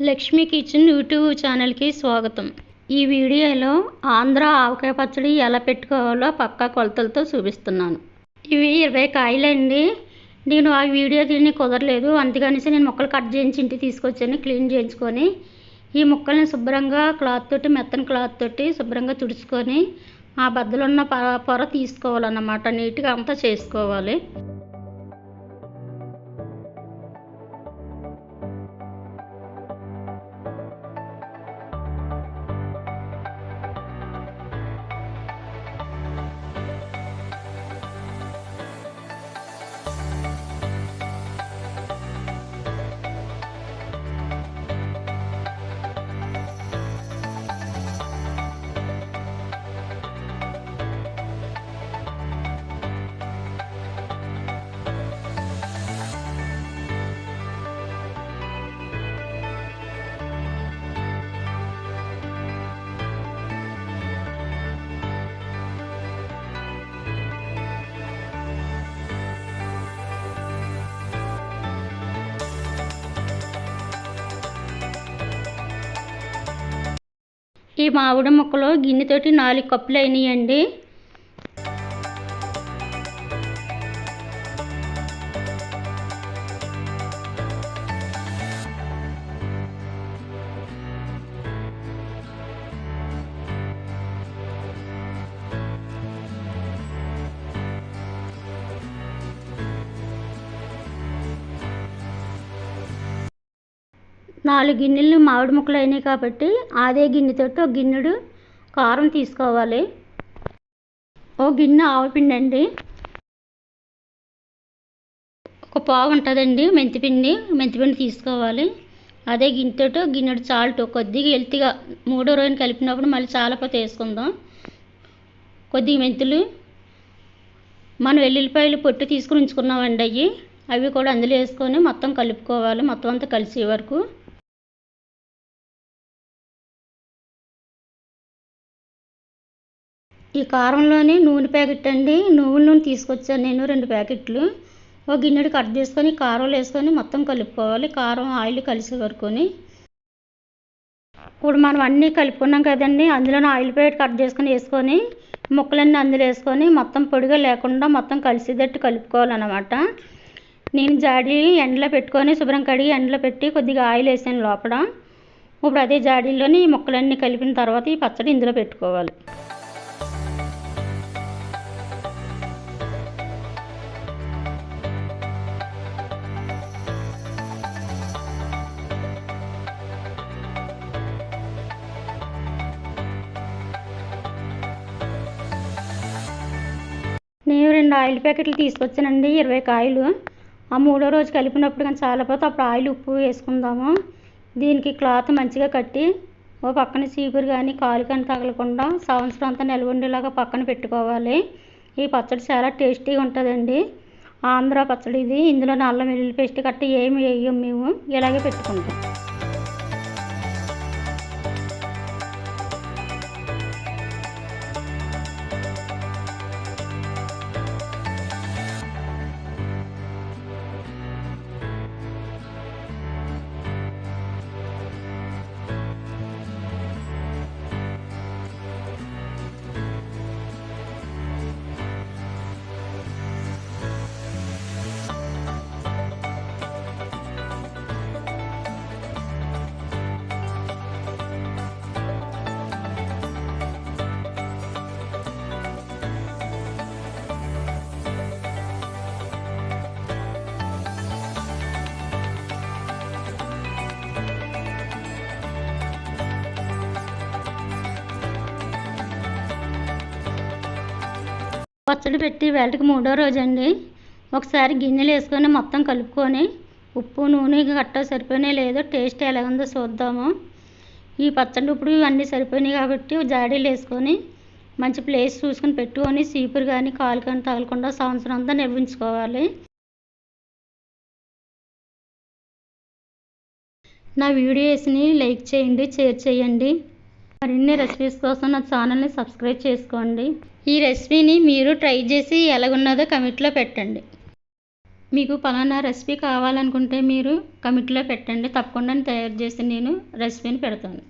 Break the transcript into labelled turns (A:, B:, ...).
A: Lakshmi kitchen YouTube ఛానల్కి స్వాగతం. ఈ వీడియోలో ఆంధ్ర ఆవకాయ పచ్చడి ఎలా పెట్టుకోవాలో పక్కా కొలతలతో చూపిస్తున్నాను. ఇవి 20 కాయలండి. నేను ఆ వీడియో తీయడానికి కుదరలేదు, అందుకనేసి నేను ముక్కలు కట్ చేయించి ఇంటికి తీసుకొచ్చాను. క్లీన్ చేయించుకొని ఈ ముక్కల్ని శుభ్రంగా క్లాత్ తోటి, మెత్తని క్లాత్ తోటి శుభ్రంగా తుడుచుకొని ఆ బద్దలు ఉన్న పొర తీసుకోవాలన్నమాట. నీట్గా అంతా చేసుకోవాలి. ఈ మామిడి ముక్కలు గిన్నెతోటి 4 కప్పులు అయినాయండి. నాలుగు గిన్నెలు మామిడి ముక్కలు అయినాయి కాబట్టి అదే గిన్నెతోటి ఒక గిన్నెడు కారం తీసుకోవాలి. ఓ గిన్నె ఆవపిండి అండి, ఒక పావు ఉంటుందండి మెంతిపిండి తీసుకోవాలి. అదే గిన్నెతోటి ఒక గిన్నెడు సాల్ట్, కొద్దిగా హెల్తీగా 3వ రోజున కలిపినప్పుడు మళ్ళీ చాలా పోతే వేసుకుందాం. కొద్దిగా మెంతులు, మనం వెల్లుల్లిపాయలు పొట్టు తీసుకుని ఉంచుకున్నామండి, అవి కూడా అందులో వేసుకొని మొత్తం కలుపుకోవాలి, మొత్తం అంతా కలిసే వరకు. ఈ కారంలోని నూనె ప్యాకెట్ అండి, నువ్వుల నూనె తీసుకొచ్చాను నేను 2 ప్యాకెట్లు. ఒక గిన్నెడు కట్ చేసుకొని కారంలో వేసుకొని మొత్తం కలుపుకోవాలి, కారం ఆయిల్ కలిసే వరకుని. ఇప్పుడు మనం అన్నీ కలుపుకున్నాం కదండి, అందులోనే ఆయిల్ ప్యాకెట్ కట్ చేసుకొని వేసుకొని ముక్కలన్నీ అందులో వేసుకొని మొత్తం పొడిగా లేకుండా మొత్తం కలిసేటట్టు కలుపుకోవాలన్నమాట. నేను జాడీ ఎండలో పెట్టుకొని శుభ్రం కడిగి ఎండలో పెట్టి కొద్దిగా ఆయిల్ వేసాను లోపల. ఇప్పుడు అదే జాడీలోని ఈ ముక్కలన్నీ కలిపిన తర్వాత ఈ పచ్చడి ఇందులో పెట్టుకోవాలి. నేను 2 ఆయిల్ ప్యాకెట్లు తీసుకొచ్చానండి, 20 కాయలు. ఆ 3వ రోజు కలిపినప్పుడు కానీ చాలపోతే అప్పుడు ఆయిల్ ఉప్పు వేసుకుందాము. దీనికి క్లాత్ మంచిగా కట్టి ఓ పక్కన చీపురు కానీ కాలు కానీ తగలకుండా సంవత్సరం అంతా నిల్వ ఉండేలాగా పక్కన పెట్టుకోవాలి. ఈ పచ్చడి చాలా టేస్టీగా ఉంటుందండి, ఆంధ్ర పచ్చడి ఇది. ఇందులో అల్లం వెల్లుల్లి పేస్ట్ కట్టి ఏమి వేయం, మేము ఇలాగే పెట్టుకుంటాం. పచ్చడి పెట్టి వేళకి 3వ రోజు అండి. ఒకసారి గిన్నెలు వేసుకొని మొత్తం కలుపుకొని ఉప్పు నూనె గట్టా సరిపోయినాయి లేదో టేస్ట్ ఎలా ఉందో చూద్దాము. ఈ పచ్చడి ఇప్పుడు ఇవన్నీ సరిపోయినాయి కాబట్టి జాడీలు వేసుకొని మంచి ప్లేస్ చూసుకొని పెట్టుకొని చీపురు కానీ కాలు కానీ తగలకుండా సంవత్సరం అంతా నిల్వించుకోవాలి. నా వీడియోస్ని లైక్ చేయండి, షేర్ చేయండి. మరిన్ని రెసిపీస్ కోసం నా ఛానల్ని సబ్స్క్రైబ్ చేసుకోండి. ఈ రెసిపీని మీరు ట్రై చేసి ఎలాగున్నదో కమెంట్లో పెట్టండి. మీకు పలానా రెసిపీ కావాలనుకుంటే మీరు కమెంట్లో పెట్టండి, తప్పకుండా తయారు చేసి నేను రెసిపీని పెడతాను.